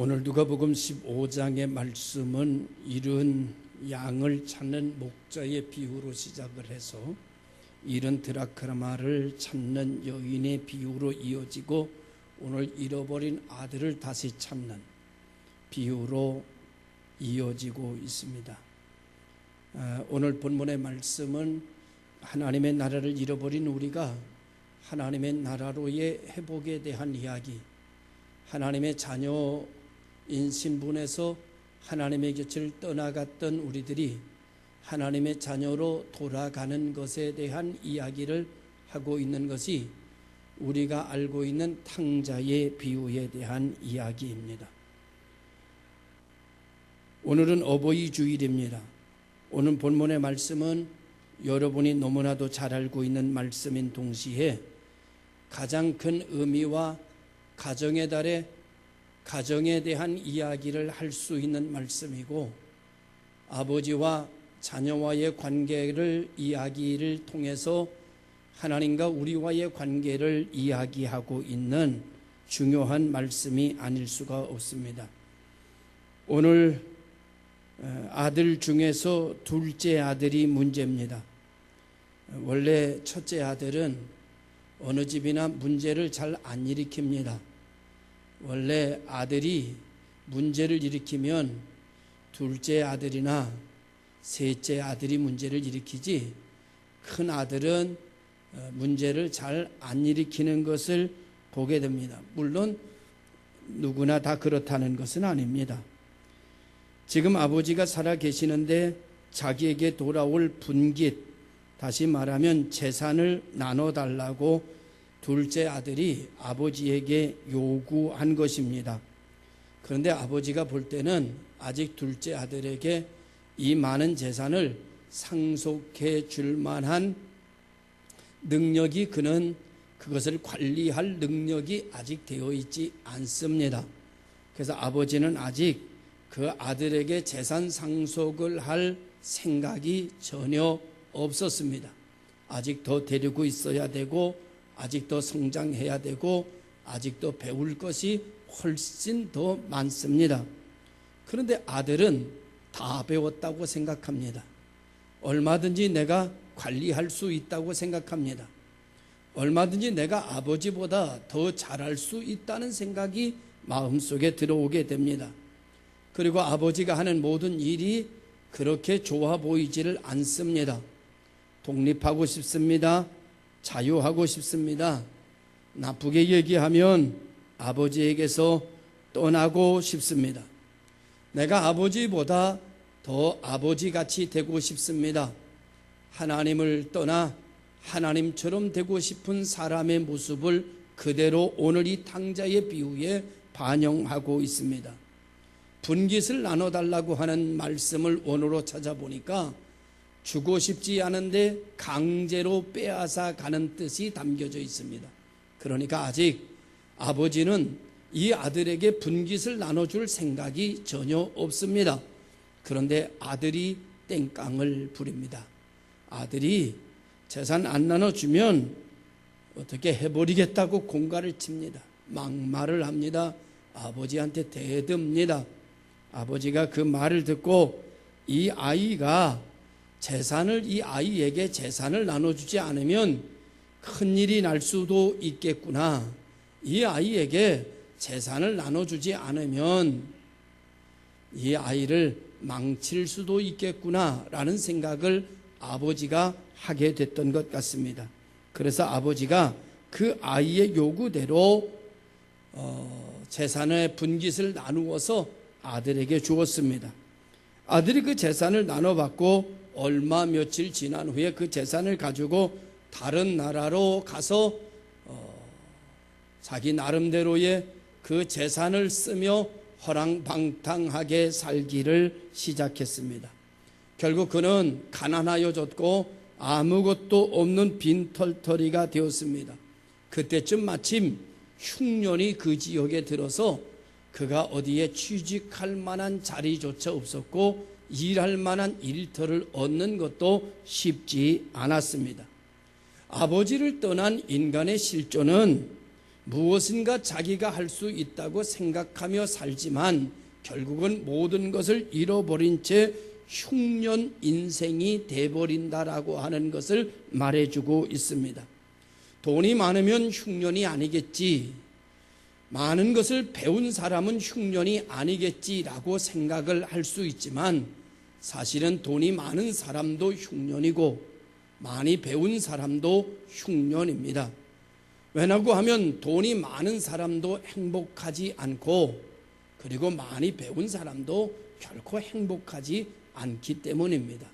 오늘 누가복음 15장의 말씀은 잃은 양을 찾는 목자의 비유로 시작을 해서 잃은 드라크마를 찾는 여인의 비유로 이어지고 오늘 잃어버린 아들을 다시 찾는 비유로 이어지고 있습니다. 오늘 본문의 말씀은 하나님의 나라를 잃어버린 우리가 하나님의 나라로의 회복에 대한 이야기, 하나님의 자녀인 신분에서 하나님의 곁을 떠나갔던 우리들이 하나님의 자녀로 돌아가는 것에 대한 이야기를 하고 있는 것이 우리가 알고 있는 탕자의 비유에 대한 이야기입니다. 오늘은 어버이 주일입니다. 오늘 본문의 말씀은 여러분이 너무나도 잘 알고 있는 말씀인 동시에 가장 큰 의미와 가정의 달에 가정에 대한 이야기를 할 수 있는 말씀이고, 아버지와 자녀와의 관계를 이야기를 통해서 하나님과 우리와의 관계를 이야기하고 있는 중요한 말씀이 아닐 수가 없습니다. 오늘 아들 중에서 둘째 아들이 문제입니다. 원래 첫째 아들은 어느 집이나 문제를 잘 안 일으킵니다. 원래 아들이 문제를 일으키면 둘째 아들이나 셋째 아들이 문제를 일으키지, 큰 아들은 문제를 잘 안 일으키는 것을 보게 됩니다. 물론 누구나 다 그렇다는 것은 아닙니다. 지금 아버지가 살아 계시는데 자기에게 돌아올 분깃, 다시 말하면 재산을 나눠달라고 둘째 아들이 아버지에게 요구한 것입니다. 그런데 아버지가 볼 때는 아직 둘째 아들에게 이 많은 재산을 상속해 줄 만한 능력이, 그는 그것을 관리할 능력이 아직 되어 있지 않습니다. 그래서 아버지는 아직 그 아들에게 재산 상속을 할 생각이 전혀 없었습니다. 아직 더 데리고 있어야 되고, 아직 더 성장해야 되고, 아직 더 배울 것이 훨씬 더 많습니다. 그런데 아들은 다 배웠다고 생각합니다. 얼마든지 내가 관리할 수 있다고 생각합니다. 얼마든지 내가 아버지보다 더 잘할 수 있다는 생각이 마음속에 들어오게 됩니다. 그리고 아버지가 하는 모든 일이 그렇게 좋아 보이지를 않습니다. 독립하고 싶습니다. 자유하고 싶습니다. 나쁘게 얘기하면 아버지에게서 떠나고 싶습니다. 내가 아버지보다 더 아버지같이 되고 싶습니다. 하나님을 떠나 하나님처럼 되고 싶은 사람의 모습을 그대로 오늘 이 탕자의 비유에 반영하고 있습니다. 분깃을 나눠달라고 하는 말씀을 원어로 찾아보니까 주고 싶지 않은데 강제로 빼앗아 가는 뜻이 담겨져 있습니다. 그러니까 아직 아버지는 이 아들에게 분깃을 나눠줄 생각이 전혀 없습니다. 그런데 아들이 땡깡을 부립니다. 아들이 재산 안 나눠주면 어떻게 해버리겠다고 공갈을 칩니다. 막말을 합니다. 아버지한테 대듭니다. 아버지가 그 말을 듣고 이 아이가 이 아이에게 재산을 나눠주지 않으면 큰일이 날 수도 있겠구나. 이 아이에게 재산을 나눠주지 않으면 이 아이를 망칠 수도 있겠구나 라는 생각을 아버지가 하게 됐던 것 같습니다. 그래서 아버지가 그 아이의 요구대로 재산의 분깃을 나누어서 아들에게 주었습니다. 아들이 그 재산을 나눠받고 얼마 며칠 지난 후에 그 재산을 가지고 다른 나라로 가서 자기 나름대로의 그 재산을 쓰며 허랑방탕하게 살기를 시작했습니다. 결국 그는 가난하여졌고 아무것도 없는 빈털터리가 되었습니다. 그때쯤 마침 흉년이 그 지역에 들어서 그가 어디에 취직할 만한 자리조차 없었고 일할 만한 일터를 얻는 것도 쉽지 않았습니다. 아버지를 떠난 인간의 실존은 무엇인가 자기가 할 수 있다고 생각하며 살지만 결국은 모든 것을 잃어버린 채 흉년 인생이 돼버린다라고 하는 것을 말해주고 있습니다. 돈이 많으면 흉년이 아니겠지, 많은 것을 배운 사람은 흉년이 아니겠지라고 생각을 할 수 있지만 사실은 돈이 많은 사람도 흉년이고 많이 배운 사람도 흉년입니다. 왜냐고 하면 돈이 많은 사람도 행복하지 않고 그리고 많이 배운 사람도 결코 행복하지 않기 때문입니다.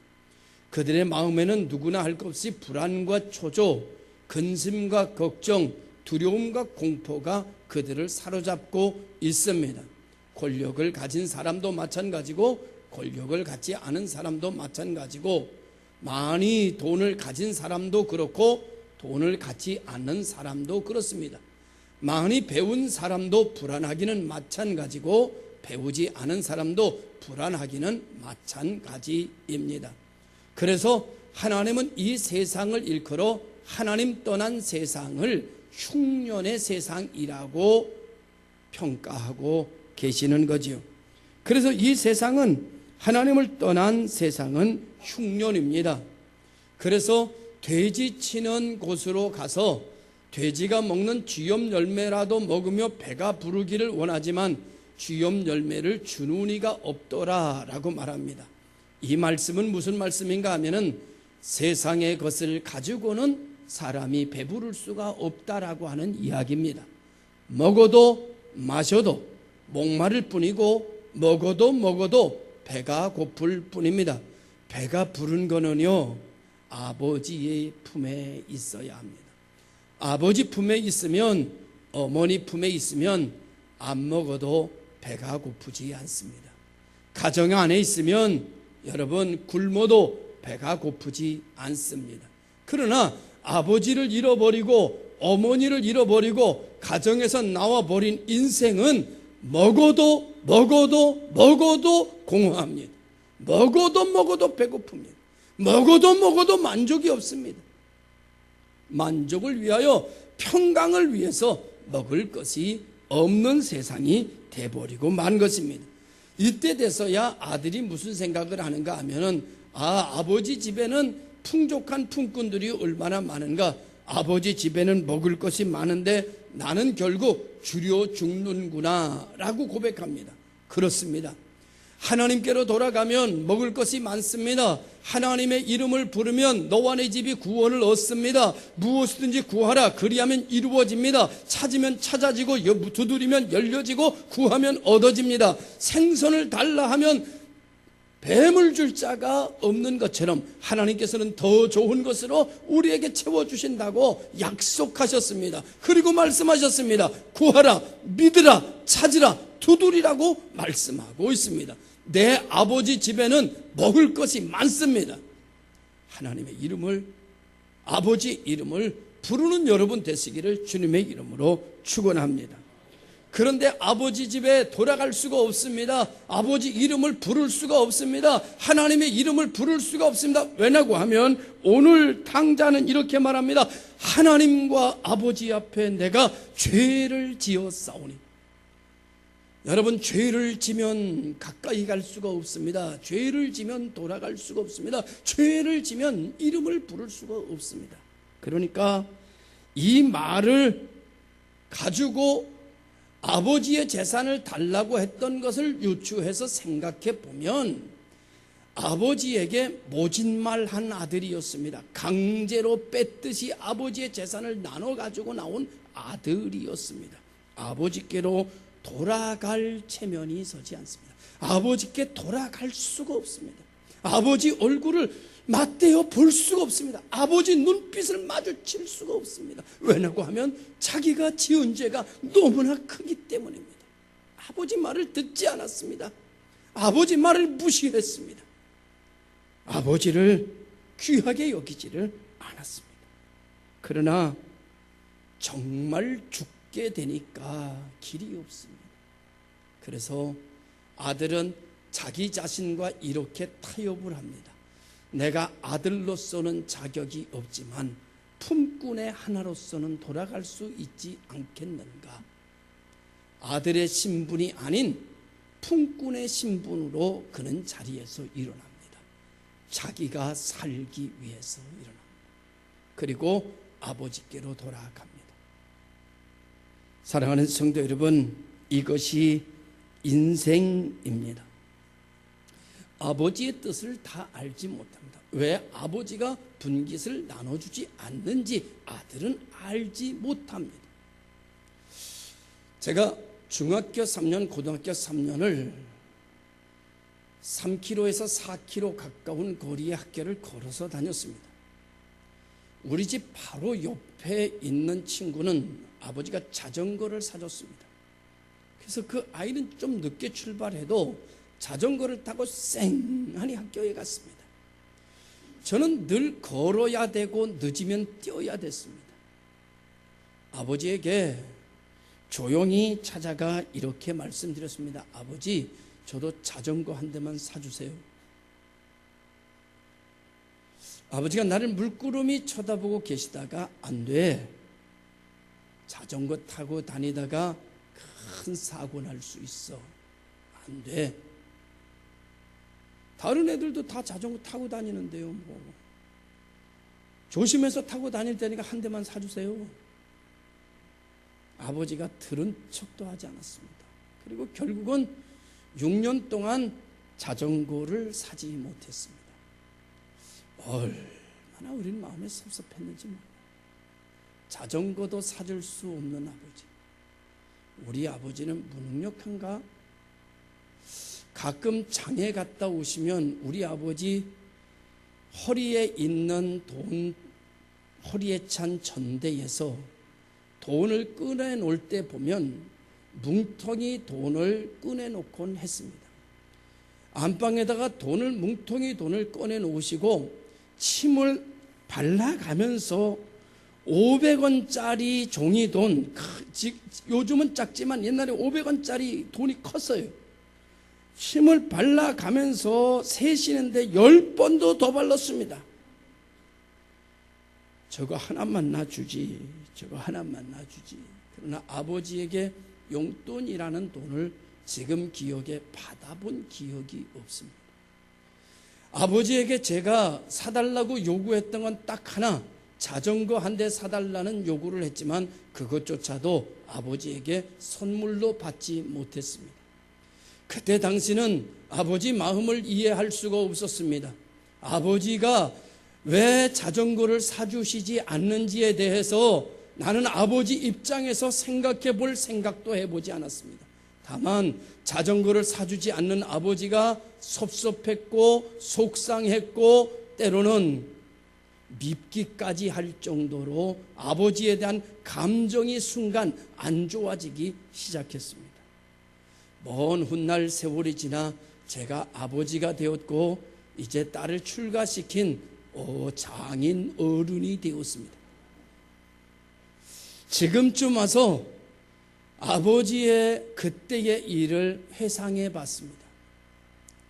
그들의 마음에는 누구나 할 것 없이 불안과 초조, 근심과 걱정, 두려움과 공포가 그들을 사로잡고 있습니다. 권력을 가진 사람도 마찬가지고 권력을 갖지 않은 사람도 마찬가지고 많이 돈을 가진 사람도 그렇고 돈을 갖지 않는 사람도 그렇습니다. 많이 배운 사람도 불안하기는 마찬가지고 배우지 않은 사람도 불안하기는 마찬가지입니다. 그래서 하나님은 이 세상을 일컬어 하나님 떠난 세상을 흉년의 세상이라고 평가하고 계시는 거지요. 그래서 이 세상은, 하나님을 떠난 세상은 흉년입니다. 그래서 돼지 치는 곳으로 가서 돼지가 먹는 쥐염 열매라도 먹으며 배가 부르기를 원하지만 쥐염 열매를 주는 이가 없더라라고 말합니다. 이 말씀은 무슨 말씀인가 하면은 세상의 것을 가지고는 사람이 배부를 수가 없다라고 하는 이야기입니다. 먹어도 마셔도 목마를 뿐이고 먹어도 배가 고플 뿐입니다. 배가 부른 거는요, 아버지의 품에 있어야 합니다. 아버지 품에 있으면, 어머니 품에 있으면 안 먹어도 배가 고프지 않습니다. 가정 안에 있으면 여러분 굶어도 배가 고프지 않습니다. 그러나 아버지를 잃어버리고 어머니를 잃어버리고 가정에서 나와버린 인생은 먹어도 공허합니다. 먹어도 배고픕니다. 먹어도 만족이 없습니다. 만족을 위하여, 평강을 위해서 먹을 것이 없는 세상이 돼버리고 만 것입니다. 이때 돼서야 아들이 무슨 생각을 하는가 하면은, 아버지 집에는 풍족한 품꾼들이 얼마나 많은가, 아버지 집에는 먹을 것이 많은데 나는 결국 줄여 죽는구나 라고 고백합니다. 그렇습니다. 하나님께로 돌아가면 먹을 것이 많습니다. 하나님의 이름을 부르면 너와 내 집이 구원을 얻습니다. 무엇이든지 구하라 그리하면 이루어집니다. 찾으면 찾아지고 두드리면 열려지고 구하면 얻어집니다. 생선을 달라 하면 뱀을 줄 자가 없는 것처럼 하나님께서는 더 좋은 것으로 우리에게 채워주신다고 약속하셨습니다. 그리고 말씀하셨습니다. 구하라, 믿으라, 찾으라, 두드리라고 말씀하고 있습니다. 내 아버지 집에는 먹을 것이 많습니다. 하나님의 이름을, 아버지 이름을 부르는 여러분 되시기를 주님의 이름으로 축원합니다. 그런데 아버지 집에 돌아갈 수가 없습니다. 아버지 이름을 부를 수가 없습니다. 하나님의 이름을 부를 수가 없습니다. 왜냐고 하면 오늘 당자는 이렇게 말합니다. 하나님과 아버지 앞에 내가 죄를 지었사오니. 여러분, 죄를 지면 가까이 갈 수가 없습니다. 죄를 지면 돌아갈 수가 없습니다. 죄를 지면 이름을 부를 수가 없습니다. 그러니까 이 말을 가지고 아버지의 재산을 달라고 했던 것을 유추해서 생각해 보면 아버지에게 모진말한 아들이었습니다. 강제로 뺐듯이 아버지의 재산을 나눠 가지고 나온 아들이었습니다. 아버지께로 돌아갈 체면이 서지 않습니다. 아버지께 돌아갈 수가 없습니다. 아버지 얼굴을 맞대어 볼 수가 없습니다. 아버지 눈빛을 마주칠 수가 없습니다. 왜냐고 하면 자기가 지은 죄가 너무나 크기 때문입니다. 아버지 말을 듣지 않았습니다. 아버지 말을 무시했습니다. 아버지를 귀하게 여기지를 않았습니다. 그러나 정말 죽게 되니까 길이 없습니다. 그래서 아들은 자기 자신과 이렇게 타협을 합니다. 내가 아들로서는 자격이 없지만 품꾼의 하나로서는 돌아갈 수 있지 않겠는가? 아들의 신분이 아닌 품꾼의 신분으로 그는 자리에서 일어납니다. 자기가 살기 위해서 일어납니다. 그리고 아버지께로 돌아갑니다. 사랑하는 성도 여러분, 이것이 인생입니다. 아버지의 뜻을 다 알지 못합니다. 왜 아버지가 분깃을 나눠주지 않는지 아들은 알지 못합니다. 제가 중학교 3년, 고등학교 3년을 3km에서 4km 가까운 거리의 학교를 걸어서 다녔습니다. 우리 집 바로 옆에 있는 친구는 아버지가 자전거를 사줬습니다. 그래서 그 아이는 좀 늦게 출발해도 자전거를 타고 쌩하니 학교에 갔습니다. 저는 늘 걸어야 되고 늦으면 뛰어야 됐습니다. 아버지에게 조용히 찾아가 이렇게 말씀드렸습니다. 아버지, 저도 자전거 한 대만 사주세요. 아버지가 나를 물끄러미 쳐다보고 계시다가 안 돼. 자전거 타고 다니다가 큰 사고 날 수 있어. 안 돼. 다른 애들도 다 자전거 타고 다니는데요. 뭐. 조심해서 타고 다닐 테니까 한 대만 사주세요. 아버지가 들은 척도 하지 않았습니다. 그리고 결국은 6년 동안 자전거를 사지 못했습니다. 얼마나 우리는 마음에 섭섭했는지 몰라요. 자전거도 사줄 수 없는 아버지. 우리 아버지는 무능력한가? 가끔 장에 갔다 오시면 우리 아버지 허리에 있는 허리에 찬 전대에서 돈을 꺼내놓을 때 보면 뭉텅이 돈을 꺼내놓곤 했습니다. 안방에다가 뭉텅이 돈을 꺼내놓으시고 침을 발라가면서 500원짜리 종이돈, 요즘은 작지만 옛날에 500원짜리 돈이 컸어요. 침을 발라가면서 세시는데 10번도 더 발랐습니다. 저거 하나만 놔주지, 저거 하나만 놔주지. 그러나 아버지에게 용돈이라는 돈을 지금 기억에 받아본 기억이 없습니다. 아버지에게 제가 사달라고 요구했던 건 딱 하나, 자전거 한 대 사달라는 요구를 했지만 그것조차도 아버지에게 선물로 받지 못했습니다. 그때 당시는 아버지 마음을 이해할 수가 없었습니다. 아버지가 왜 자전거를 사주시지 않는지에 대해서 나는 아버지 입장에서 생각해 볼 생각도 해보지 않았습니다. 다만 자전거를 사주지 않는 아버지가 섭섭했고 속상했고 때로는 밉기까지 할 정도로 아버지에 대한 감정이 순간 안 좋아지기 시작했습니다. 먼 훗날 세월이 지나 제가 아버지가 되었고 이제 딸을 출가시킨 장인 어른이 되었습니다. 지금쯤 와서 아버지의 그때의 일을 회상해 봤습니다.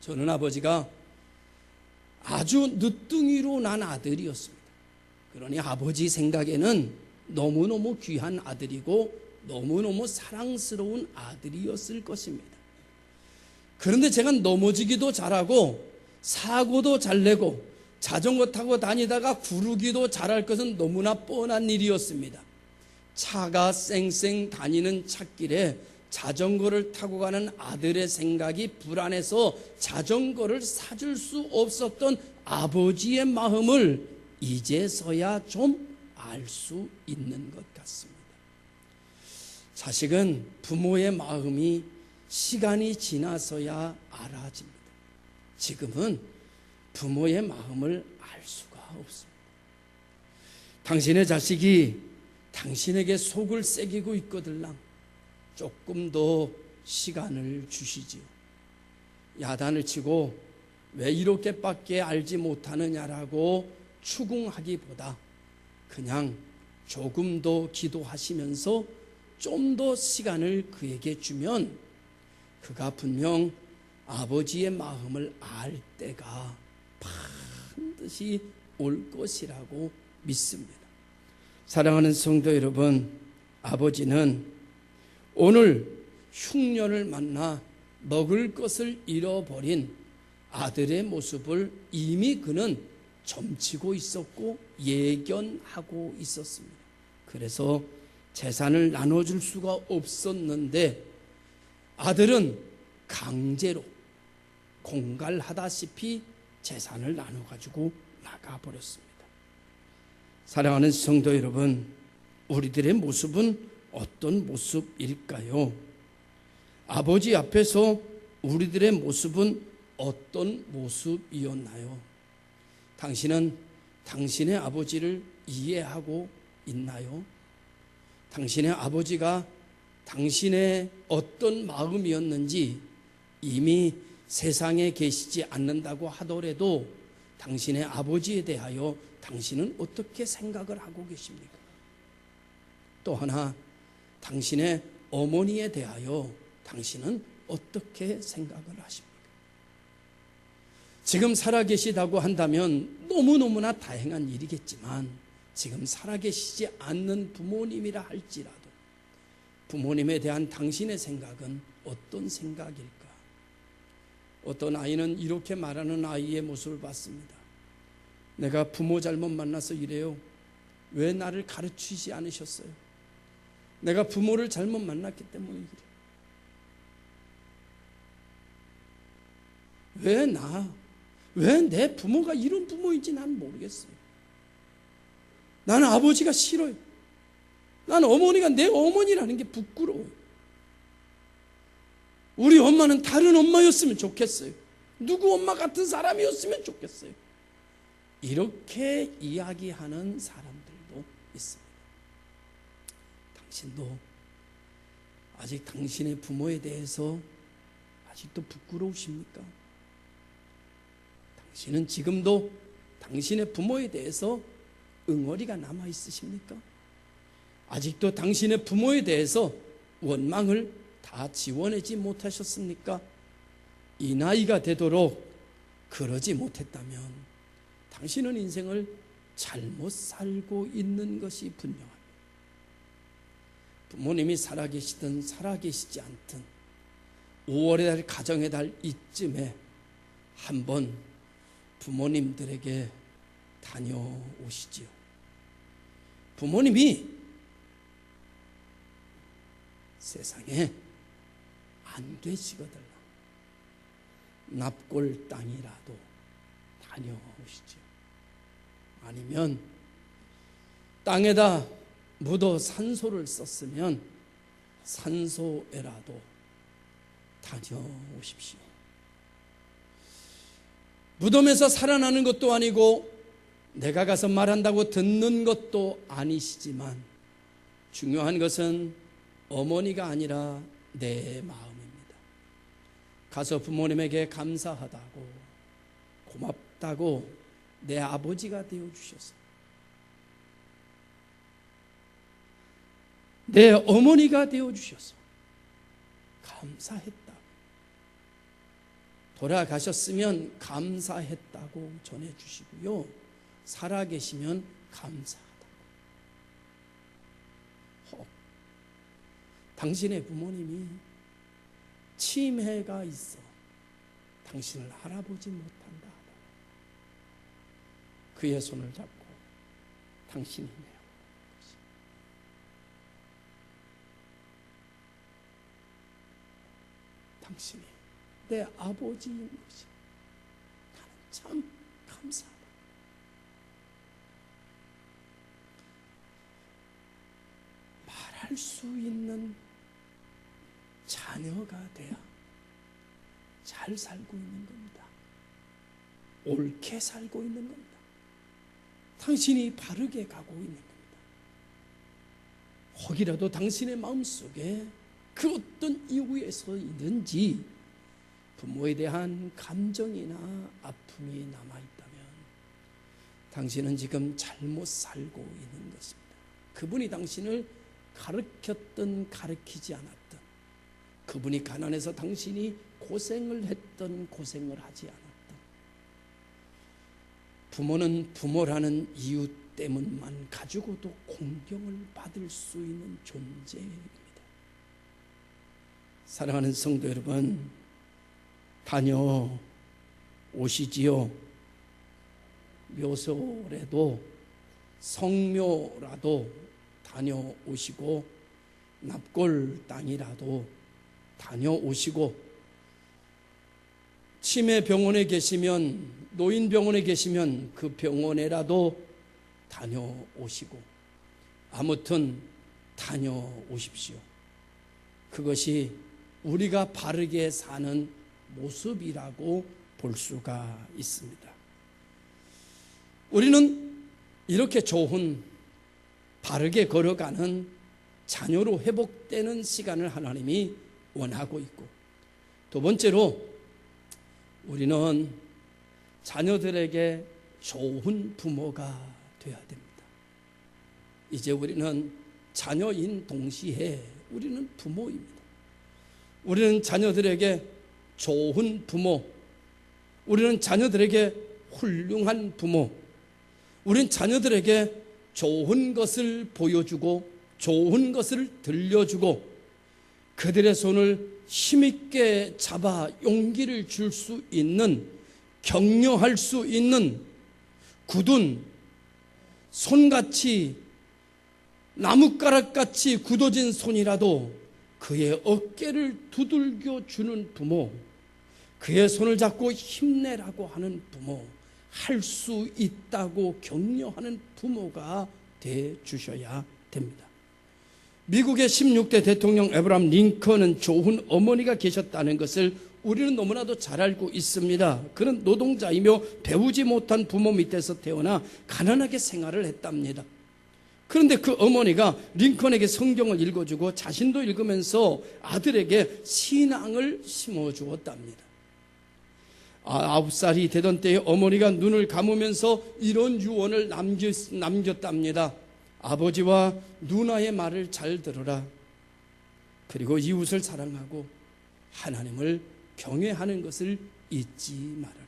저는 아버지가 아주 늦둥이로 난 아들이었습니다. 그러니 아버지 생각에는 너무너무 귀한 아들이고 너무너무 사랑스러운 아들이었을 것입니다. 그런데 제가 넘어지기도 잘하고 사고도 잘 내고 자전거 타고 다니다가 구르기도 잘할 것은 너무나 뻔한 일이었습니다. 차가 쌩쌩 다니는 찻길에 자전거를 타고 가는 아들의 생각이 불안해서 자전거를 사줄 수 없었던 아버지의 마음을 이제서야 좀 알 수 있는 것 같습니다. 자식은 부모의 마음이 시간이 지나서야 알아집니다. 지금은 부모의 마음을 알 수가 없습니다. 당신의 자식이 당신에게 속을 새기고 있거들랑 조금 더 시간을 주시지요. 야단을 치고 왜 이렇게밖에 알지 못하느냐라고 추궁하기보다 그냥 조금 더 기도하시면서 좀 더 시간을 그에게 주면 그가 분명 아버지의 마음을 알 때가 반드시 올 것이라고 믿습니다. 사랑하는 성도 여러분, 아버지는 오늘 흉년을 만나 먹을 것을 잃어버린 아들의 모습을 이미 그는 점치고 있었고 예견하고 있었습니다. 그래서 재산을 나눠줄 수가 없었는데 아들은 강제로 공갈하다시피 재산을 나눠가지고 나가버렸습니다. 사랑하는 성도 여러분, 우리들의 모습은 어떤 모습일까요? 아버지 앞에서 우리들의 모습은 어떤 모습이었나요? 당신은 당신의 아버지를 이해하고 있나요? 당신의 아버지가 당신의 어떤 마음이었는지 이미 세상에 계시지 않는다고 하더라도 당신의 아버지에 대하여 당신은 어떻게 생각을 하고 계십니까? 또 하나, 당신의 어머니에 대하여 당신은 어떻게 생각을 하십니까? 지금 살아계시다고 한다면 너무너무나 다행한 일이겠지만 지금 살아계시지 않는 부모님이라 할지라도 부모님에 대한 당신의 생각은 어떤 생각일까? 어떤 아이는 이렇게 말하는 아이의 모습을 봤습니다. 내가 부모 잘못 만나서 이래요. 왜 나를 가르치지 않으셨어요? 내가 부모를 잘못 만났기 때문에 이래. 왜 내 부모가 이런 부모인지 난 모르겠어요. 나는 아버지가 싫어요. 나는 어머니가 내 어머니라는 게 부끄러워요. 우리 엄마는 다른 엄마였으면 좋겠어요. 누구 엄마 같은 사람이었으면 좋겠어요. 이렇게 이야기하는 사람들도 있습니다. 당신도 아직 당신의 부모에 대해서 아직도 부끄러우십니까? 당신은 지금도 당신의 부모에 대해서 응어리가 남아 있으십니까? 아직도 당신의 부모에 대해서 원망을 다 지워내지 못하셨습니까? 이 나이가 되도록 그러지 못했다면 당신은 인생을 잘못 살고 있는 것이 분명합니다. 부모님이 살아계시든 살아계시지 않든 5월의 달 가정의 달 이쯤에 한번 부모님들에게 다녀오시지요. 부모님이 세상에 안 계시거든 납골 땅이라도 다녀오시지요. 아니면 땅에다 묻어 산소를 썼으면 산소에라도 다녀오십시오. 무덤에서 살아나는 것도 아니고 내가 가서 말한다고 듣는 것도 아니시지만 중요한 것은 어머니가 아니라 내 마음입니다. 가서 부모님에게 감사하다고 고맙다고 내 아버지가 되어주셔서 내 어머니가 되어주셔서 감사했다. 돌아가셨으면 감사했다고 전해주시고요. 살아계시면 감사하다. 당신의 부모님이 치매가 있어 당신을 알아보지 못한다. 그의 손을 잡고 당신이 내어오는 것이 당신이 내 아버지인 것이 나는 참 감사하다. 말할 수 있는 자녀가 돼야 잘 살고 있는 겁니다. 옳게 살고 있는 겁니다. 당신이 바르게 가고 있는 겁니다. 혹이라도 당신의 마음속에 그 어떤 이유에서이든지 부모에 대한 감정이나 아픔이 남아있다면 당신은 지금 잘못 살고 있는 것입니다. 그분이 당신을 가르쳤든 가르치지 않았든, 그분이 가난해서 당신이 고생을 했든 고생을 하지 않았든, 부모는 부모라는 이유 때문만 가지고도 공경을 받을 수 있는 존재입니다. 사랑하는 성도 여러분, 다녀오시지요. 묘소라도 성묘라도 다녀오시고, 납골 땅이라도 다녀오시고, 치매 병원에 계시면, 노인 병원에 계시면 그 병원에라도 다녀오시고, 아무튼 다녀오십시오. 그것이 우리가 바르게 사는 모습이라고 볼 수가 있습니다. 우리는 이렇게 좋은 바르게 걸어가는 자녀로 회복되는 시간을 하나님이 원하고 있고, 두 번째로 우리는 자녀들에게 좋은 부모가 되어야 됩니다. 이제 우리는 자녀인 동시에 우리는 부모입니다. 우리는 자녀들에게 좋은 부모, 우리는 자녀들에게 훌륭한 부모, 우리는 자녀들에게 좋은 것을 보여주고 좋은 것을 들려주고 그들의 손을 힘있게 잡아 용기를 줄 수 있는, 격려할 수 있는 굳은 손같이, 나뭇가락같이 굳어진 손이라도 그의 어깨를 두들겨 주는 부모, 그의 손을 잡고 힘내라고 하는 부모, 할 수 있다고 격려하는 부모가 돼 주셔야 됩니다. 미국의 16대 대통령 에브라함 링컨은 좋은 어머니가 계셨다는 것을 우리는 너무나도 잘 알고 있습니다. 그는 노동자이며 배우지 못한 부모 밑에서 태어나 가난하게 생활을 했답니다. 그런데 그 어머니가 링컨에게 성경을 읽어주고 자신도 읽으면서 아들에게 신앙을 심어주었답니다. 9살이 되던 때에 어머니가 눈을 감으면서 이런 유언을 남겼답니다. 아버지와 누나의 말을 잘 들어라. 그리고 이웃을 사랑하고 하나님을 경외하는 것을 잊지 말아라.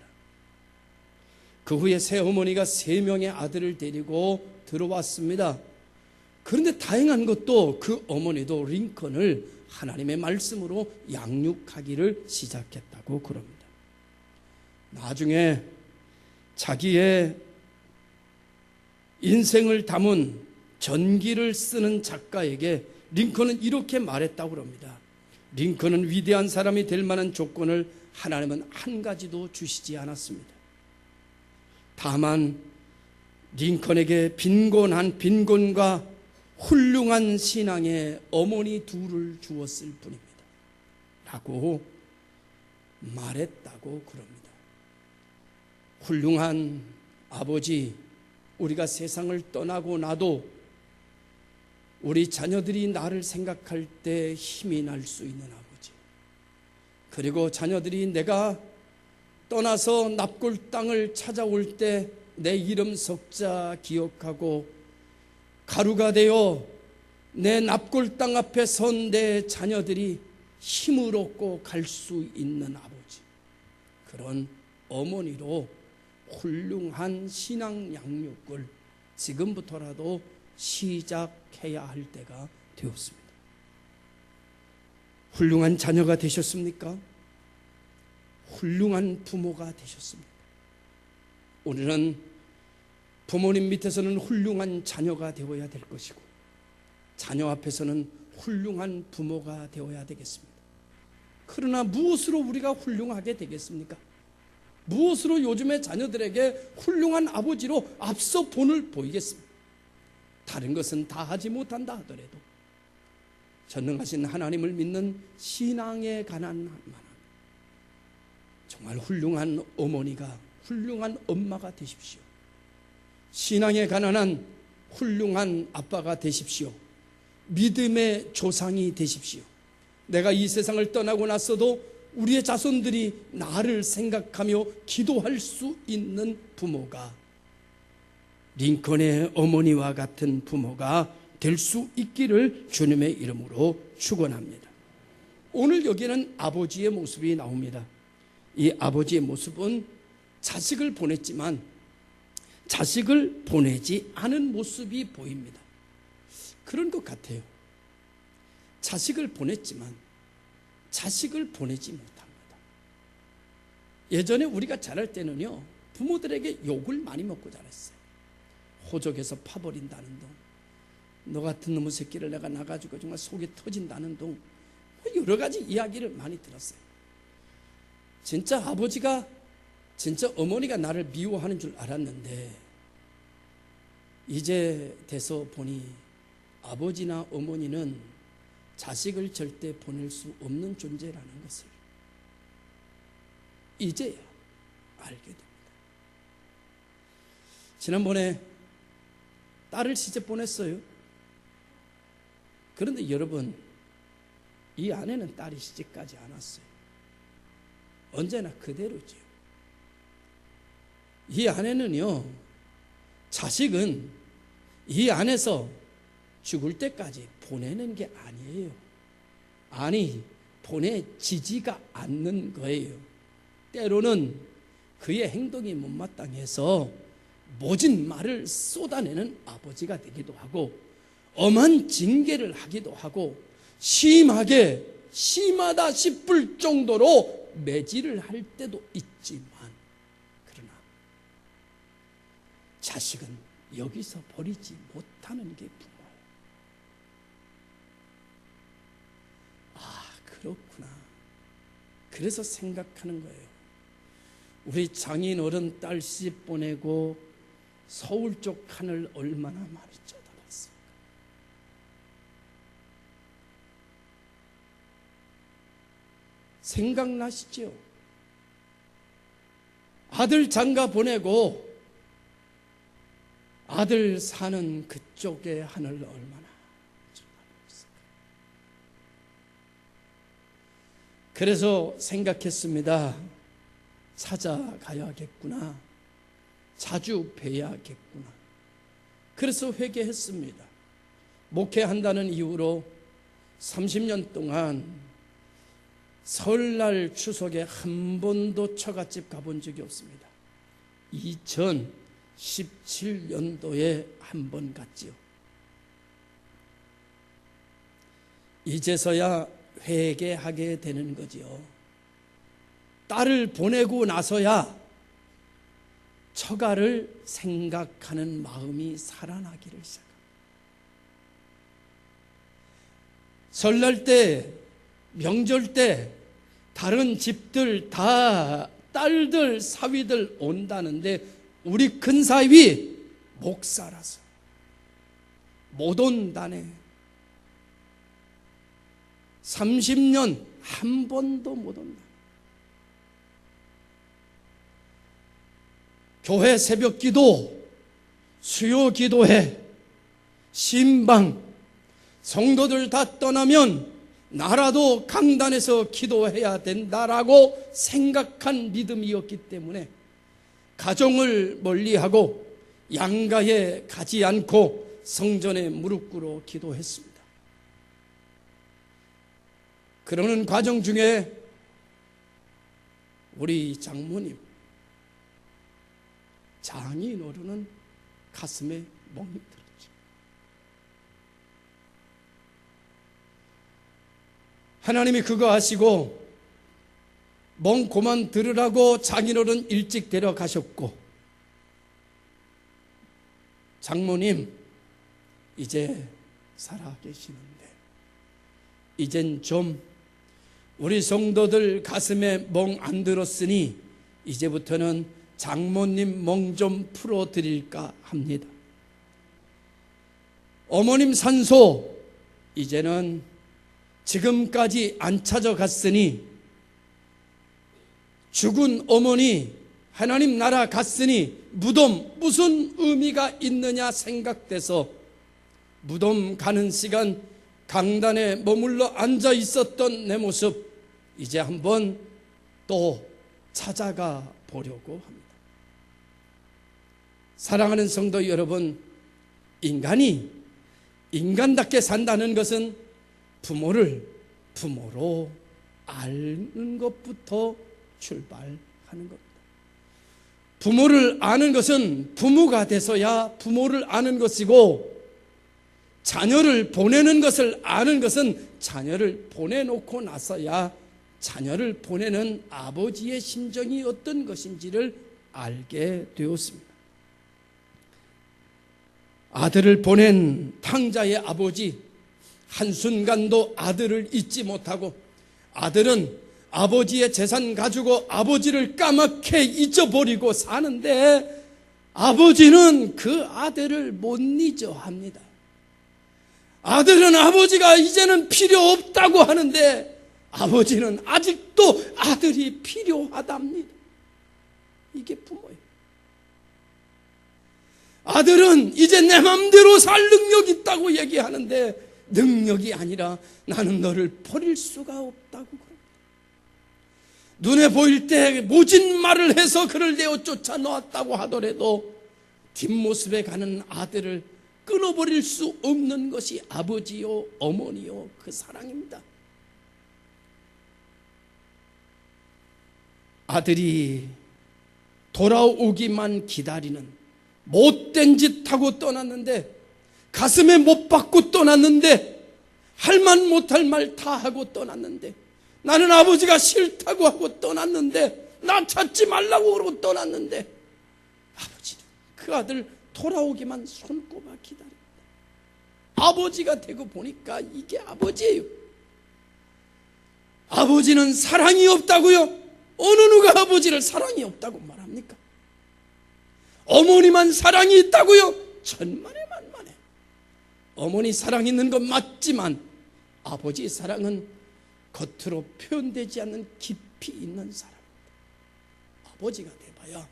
그 후에 새어머니가 3명의 아들을 데리고 들어왔습니다. 그런데 다행한 것도 그 어머니도 링컨을 하나님의 말씀으로 양육하기를 시작했다고 그럽니다. 나중에 자기의 인생을 담은 전기를 쓰는 작가에게 링컨은 이렇게 말했다고 합니다. 링컨은 위대한 사람이 될 만한 조건을 하나님은 한 가지도 주시지 않았습니다. 다만 링컨에게 빈곤과 훌륭한 신앙의 어머니 둘을 주었을 뿐입니다. 라고 말했다고 그럽니다. 훌륭한 아버지, 우리가 세상을 떠나고 나도 우리 자녀들이 나를 생각할 때 힘이 날 수 있는 아버지, 그리고 자녀들이 내가 떠나서 납골 땅을 찾아올 때 내 이름 석자 기억하고 가루가 되어 내 납골 땅 앞에 선 내 자녀들이 힘을 얻고 갈 수 있는 아버지, 그런 어머니로 훌륭한 신앙 양육을 지금부터라도 시작해야 할 때가 되었습니다. 훌륭한 자녀가 되셨습니까? 훌륭한 부모가 되셨습니까? 우리는 부모님 밑에서는 훌륭한 자녀가 되어야 될 것이고, 자녀 앞에서는 훌륭한 부모가 되어야 되겠습니다. 그러나 무엇으로 우리가 훌륭하게 되겠습니까? 무엇으로 요즘의 자녀들에게 훌륭한 아버지로 앞서 본을 보이겠습니까? 다른 것은 다 하지 못한다 하더라도 전능하신 하나님을 믿는 신앙에 관한 정말 훌륭한 어머니가, 훌륭한 엄마가 되십시오. 신앙에 관한 훌륭한 아빠가 되십시오. 믿음의 조상이 되십시오. 내가 이 세상을 떠나고 났어도 우리의 자손들이 나를 생각하며 기도할 수 있는 부모가, 링컨의 어머니와 같은 부모가 될 수 있기를 주님의 이름으로 축원합니다. 오늘 여기는 아버지의 모습이 나옵니다. 이 아버지의 모습은 자식을 보냈지만 자식을 보내지 않은 모습이 보입니다. 그런 것 같아요. 자식을 보냈지만 자식을 보내지 못합니다. 예전에 우리가 자랄 때는요, 부모들에게 욕을 많이 먹고 자랐어요. 호적에서 파버린다는 둥, 너 같은 놈의 새끼를 내가 나가지고 정말 속이 터진다는 둥, 여러 가지 이야기를 많이 들었어요. 진짜 아버지가, 진짜 어머니가 나를 미워하는 줄 알았는데 이제 돼서 보니 아버지나 어머니는 자식을 절대 보낼 수 없는 존재라는 것을 이제야 알게 됩니다. 지난번에 딸을 시집 보냈어요. 그런데 여러분, 이 아내는 딸이 시집가지 않았어요. 언제나 그대로죠. 이 아내는요, 자식은 이 안에서 죽을 때까지 보내는 게 아니에요. 아니, 보내지지가 않는 거예요. 때로는 그의 행동이 못마땅해서 모진 말을 쏟아내는 아버지가 되기도 하고, 엄한 징계를 하기도 하고, 심하다 싶을 정도로 매질을 할 때도 있지만, 그러나 자식은 여기서 버리지 못하는 게 부모예요. 아, 그렇구나. 그래서 생각하는 거예요. 우리 장인 어른 딸 시집 보내고 서울 쪽 하늘 얼마나 많이 쳐다봤을까. 생각나시죠? 아들 장가 보내고 아들 사는 그쪽의 하늘 얼마나 쳐다봤을까. 그래서 생각했습니다. 찾아가야겠구나. 자주 뵈야겠구나. 그래서 회개했습니다. 목회한다는 이유로 30년 동안 설날 추석에 한 번도 처갓집 가본 적이 없습니다. 2017년도에 한 번 갔지요. 이제서야 회개하게 되는 거지요. 딸을 보내고 나서야 처가를 생각하는 마음이 살아나기를 시작합니다. 설날 때, 명절 때 다른 집들 다 딸들, 사위들 온다는데 우리 큰 사위 목사라서 못 온다네. 30년 한 번도 못 온다. 교회 새벽 기도, 수요 기도회, 신방, 성도들 다 떠나면 나라도 강단에서 기도해야 된다라고 생각한 믿음이었기 때문에 가정을 멀리하고 양가에 가지 않고 성전에 무릎 꿇어 기도했습니다. 그러는 과정 중에 우리 장모님 장인어른은 가슴에 멍이 들었죠. 하나님이 그거 아시고 멍 그만 들으라고 장인어른 일찍 데려가셨고, 장모님 이제 살아계시는데 이젠 좀 우리 성도들 가슴에 멍 안 들었으니 이제부터는 장모님 멍 좀 풀어드릴까 합니다. 어머님 산소 이제는 지금까지 안 찾아갔으니, 죽은 어머니 하나님 나라 갔으니 무덤 무슨 의미가 있느냐 생각돼서 무덤 가는 시간 강단에 머물러 앉아 있었던 내 모습 이제 한번 또 찾아가 보려고 합니다. 사랑하는 성도 여러분, 인간이 인간답게 산다는 것은 부모를 부모로 아는 것부터 출발하는 겁니다. 부모를 아는 것은 부모가 돼서야 부모를 아는 것이고, 자녀를 보내는 것을 아는 것은 자녀를 보내놓고 나서야 자녀를 보내는 아버지의 심정이 어떤 것인지를 알게 되었습니다. 아들을 보낸 탕자의 아버지, 한순간도 아들을 잊지 못하고, 아들은 아버지의 재산 가지고 아버지를 까맣게 잊어버리고 사는데, 아버지는 그 아들을 못 잊어 합니다. 아들은 아버지가 이제는 필요 없다고 하는데, 아버지는 아직도 아들이 필요하답니다. 이게 부모예요. 아들은 이제 내 맘대로 살 능력이 있다고 얘기하는데, 능력이 아니라 나는 너를 버릴 수가 없다고 그럽니다. 눈에 보일 때 모진 말을 해서 그를 내어 쫓아 놓았다고 하더라도 뒷모습에 가는 아들을 끊어버릴 수 없는 것이 아버지요 어머니요 그 사랑입니다. 아들이 돌아오기만 기다리는 못된 짓 하고 떠났는데, 가슴에 못 박고 떠났는데, 할 말 못할 말 다 하고 떠났는데, 나는 아버지가 싫다고 하고 떠났는데, 나 찾지 말라고 그러고 떠났는데, 아버지는 그 아들 돌아오기만 손꼽아 기다립니다. 아버지가 되고 보니까 이게 아버지예요. 아버지는 사랑이 없다고요? 어느 누가 아버지를 사랑이 없다고 말합니까? 어머니만 사랑이 있다고요? 천만에 만만해. 어머니 사랑 있는 건 맞지만 아버지의 사랑은 겉으로 표현되지 않는 깊이 있는 사랑입니다. 아버지가 돼봐야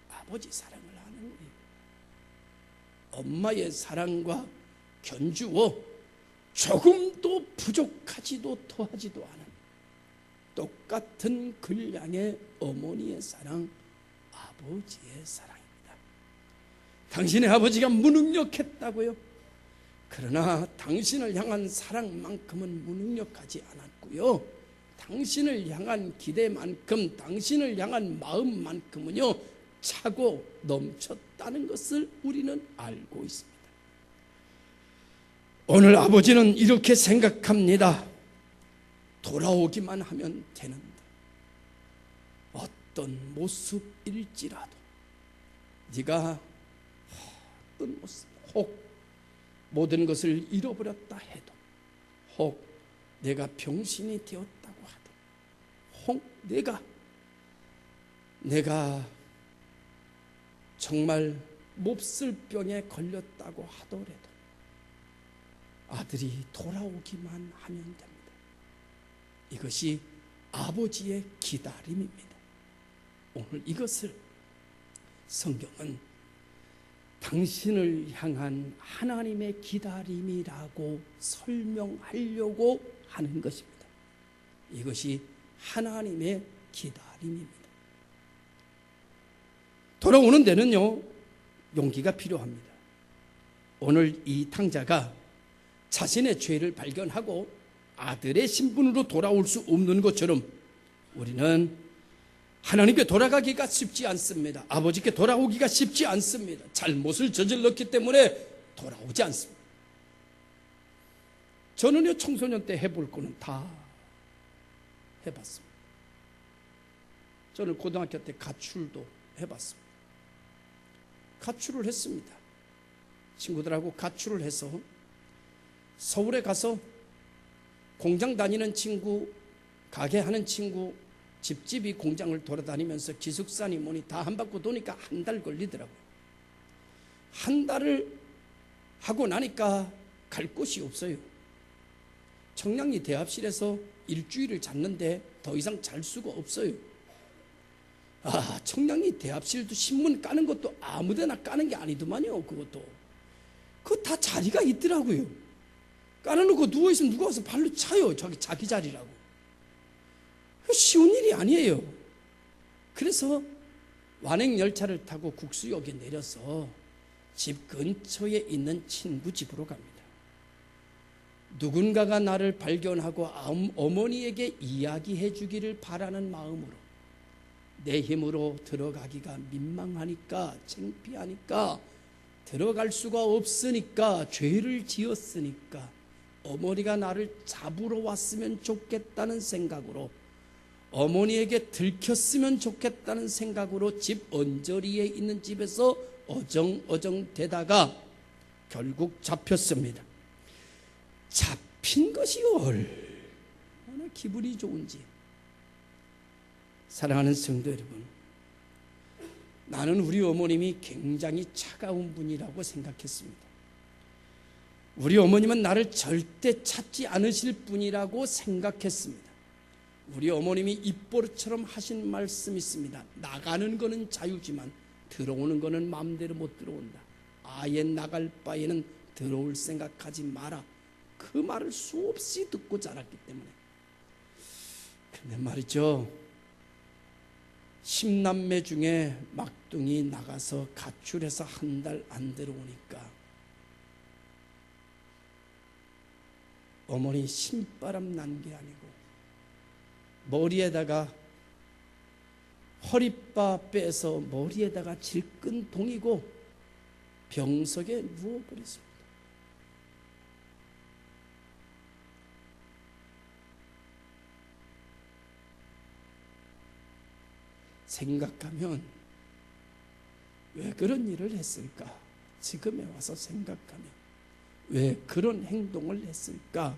아버지 사랑을 아는 거예요. 엄마의 사랑과 견주어 조금도 부족하지도 더하지도 않은 똑같은 분량의 어머니의 사랑, 아버지의 사랑입니다. 당신의 아버지가 무능력했다고요? 그러나 당신을 향한 사랑만큼은 무능력하지 않았고요, 당신을 향한 기대만큼, 당신을 향한 마음만큼은요 차고 넘쳤다는 것을 우리는 알고 있습니다. 오늘 아버지는 이렇게 생각합니다. 돌아오기만 하면 되는데, 어떤 모습일지라도, 네가 어떤 모습, 혹 모든 것을 잃어버렸다 해도, 혹 내가 병신이 되었다고 하도, 혹 내가 정말 몹쓸 병에 걸렸다고 하더라도 아들이 돌아오기만 하면 됩니다. 이것이 아버지의 기다림입니다. 오늘 이것을 성경은 당신을 향한 하나님의 기다림이라고 설명하려고 하는 것입니다. 이것이 하나님의 기다림입니다. 돌아오는 데는요 용기가 필요합니다. 오늘 이 탕자가 자신의 죄를 발견하고 아들의 신분으로 돌아올 수 없는 것처럼 우리는 하나님께 돌아가기가 쉽지 않습니다. 아버지께 돌아오기가 쉽지 않습니다. 잘못을 저질렀기 때문에 돌아오지 않습니다. 저는요 청소년 때 해볼 거는 다 해봤습니다. 저는 고등학교 때 가출도 해봤습니다. 가출을 했습니다. 친구들하고 가출을 해서 서울에 가서 공장 다니는 친구, 가게 하는 친구, 집집이 공장을 돌아다니면서 기숙사니 뭐니 다 한 바퀴 도니까 한 달 걸리더라고요. 한 달을 하고 나니까 갈 곳이 없어요. 청량리 대합실에서 일주일을 잤는데 더 이상 잘 수가 없어요. 청량리 대합실도 신문 까는 것도 아무데나 까는 게 아니더만요. 그것도 그거 다 자리가 있더라고요. 깔아놓고 누워있으면 누가 와서 발로 차요. 자기 자리라고. 쉬운 일이 아니에요. 그래서 완행열차를 타고 국수역에 내려서 집 근처에 있는 친구 집으로 갑니다. 누군가가 나를 발견하고 어머니에게 이야기해 주기를 바라는 마음으로 내 힘으로 들어가기가 민망하니까, 창피하니까, 들어갈 수가 없으니까, 죄를 지었으니까 어머니가 나를 잡으러 왔으면 좋겠다는 생각으로, 어머니에게 들켰으면 좋겠다는 생각으로 집 언저리에 있는 집에서 어정어정 되다가 결국 잡혔습니다. 잡힌 것이 얼마나 기분이 좋은지. 사랑하는 성도 여러분, 나는 우리 어머님이 굉장히 차가운 분이라고 생각했습니다. 우리 어머님은 나를 절대 찾지 않으실 분이라고 생각했습니다. 우리 어머님이 입버릇처럼 하신 말씀이 있습니다. 나가는 거는 자유지만 들어오는 거는 마음대로 못 들어온다. 아예 나갈 바에는 들어올 생각하지 마라. 그 말을 수없이 듣고 자랐기 때문에. 그런데 말이죠, 10남매 중에 막둥이 나가서 가출해서 한 달 안 들어오니까 어머니 신바람 난 게 아니고 머리에다가 허리바 빼서 머리에다가 질끈 동이고 병석에 누워버렸습니다. 생각하면 왜 그런 일을 했을까? 지금에 와서 생각하면 왜 그런 행동을 했을까?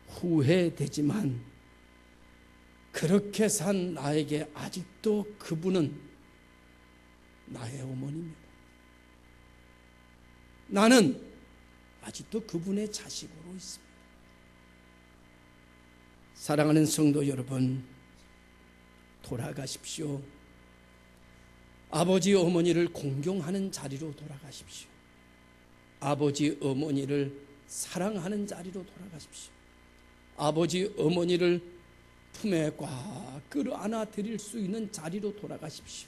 후회되지만 그렇게 산 나에게 아직도 그분은 나의 어머니입니다. 나는 아직도 그분의 자식으로 있습니다. 사랑하는 성도 여러분, 돌아가십시오. 아버지 어머니를 공경하는 자리로 돌아가십시오. 아버지 어머니를 사랑하는 자리로 돌아가십시오. 아버지 어머니를 품에 꽉 끌어안아 드릴 수 있는 자리로 돌아가십시오.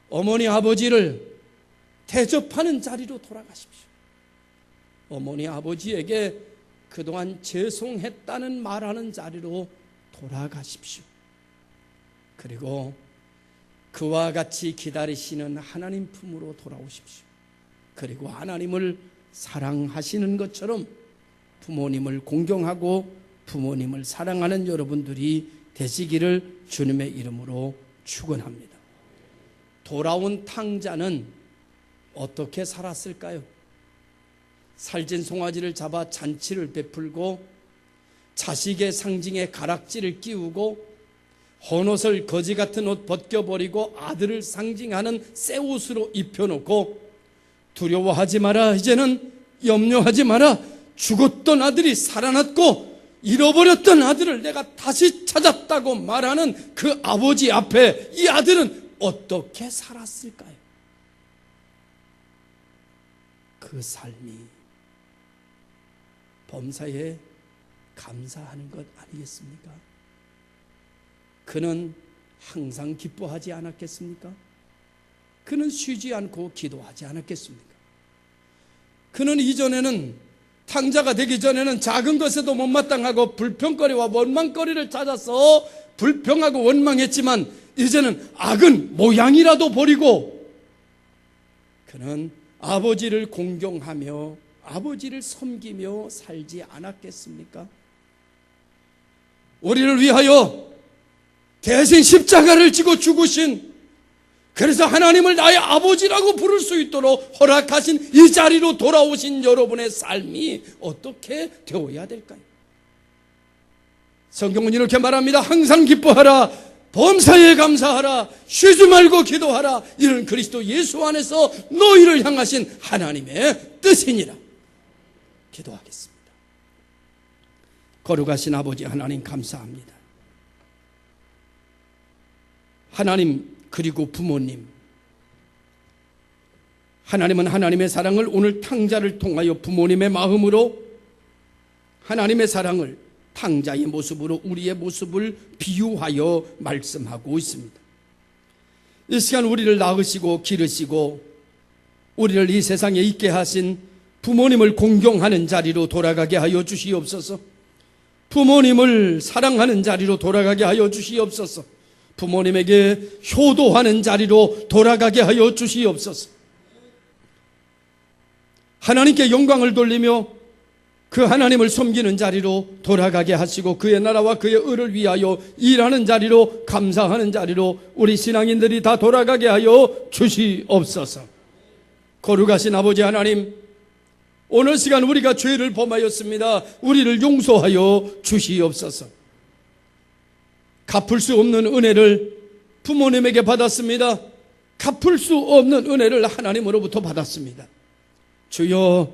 어머니 아버지를 대접하는 자리로 돌아가십시오. 어머니 아버지에게 그동안 죄송했다는 말하는 자리로 돌아가십시오. 그리고 그와 같이 기다리시는 하나님 품으로 돌아오십시오. 그리고 하나님을 사랑하시는 것처럼 부모님을 공경하고 부모님을 사랑하는 여러분들이 되시기를 주님의 이름으로 축원합니다. 돌아온 탕자는 어떻게 살았을까요? 살찐 송아지를 잡아 잔치를 베풀고 자식의 상징에 가락지를 끼우고 헌옷을 거지 같은 옷 벗겨버리고 아들을 상징하는 새 옷으로 입혀놓고 두려워하지 마라, 이제는 염려하지 마라, 죽었던 아들이 살아났고 잃어버렸던 아들을 내가 다시 찾았다고 말하는 그 아버지 앞에 이 아들은 어떻게 살았을까요? 그 삶이 범사에 감사하는 것 아니겠습니까? 그는 항상 기뻐하지 않았겠습니까? 그는 쉬지 않고 기도하지 않았겠습니까? 그는 이전에는 탕자가 되기 전에는 작은 것에도 못마땅하고 불평거리와 원망거리를 찾아서 불평하고 원망했지만 이제는 악은 모양이라도 버리고 그는 아버지를 공경하며 아버지를 섬기며 살지 않았겠습니까? 우리를 위하여 대신 십자가를 지고 죽으신, 그래서 하나님을 나의 아버지라고 부를 수 있도록 허락하신 이 자리로 돌아오신 여러분의 삶이 어떻게 되어야 될까요? 성경은 이렇게 말합니다. 항상 기뻐하라, 범사에 감사하라, 쉬지 말고 기도하라. 이는 그리스도 예수 안에서 너희를 향하신 하나님의 뜻이니라. 기도하겠습니다. 거룩하신 아버지 하나님, 감사합니다. 하나님, 그리고 부모님, 하나님은 하나님의 사랑을 오늘 탕자를 통하여 부모님의 마음으로 하나님의 사랑을 탕자의 모습으로 우리의 모습을 비유하여 말씀하고 있습니다. 이 시간 우리를 낳으시고 기르시고 우리를 이 세상에 있게 하신 부모님을 공경하는 자리로 돌아가게 하여 주시옵소서. 부모님을 사랑하는 자리로 돌아가게 하여 주시옵소서. 부모님에게 효도하는 자리로 돌아가게 하여 주시옵소서. 하나님께 영광을 돌리며 그 하나님을 섬기는 자리로 돌아가게 하시고 그의 나라와 그의 의를 위하여 일하는 자리로, 감사하는 자리로 우리 신앙인들이 다 돌아가게 하여 주시옵소서. 거룩하신 아버지 하나님, 오늘 시간 우리가 죄를 범하였습니다. 우리를 용서하여 주시옵소서. 갚을 수 없는 은혜를 부모님에게 받았습니다. 갚을 수 없는 은혜를 하나님으로부터 받았습니다. 주여,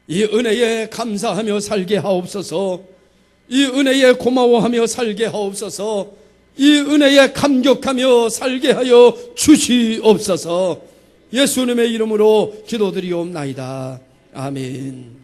이 은혜에 감사하며 살게 하옵소서. 이 은혜에 고마워하며 살게 하옵소서. 이 은혜에 감격하며 살게 하여 주시옵소서. 예수님의 이름으로 기도드리옵나이다. 아멘.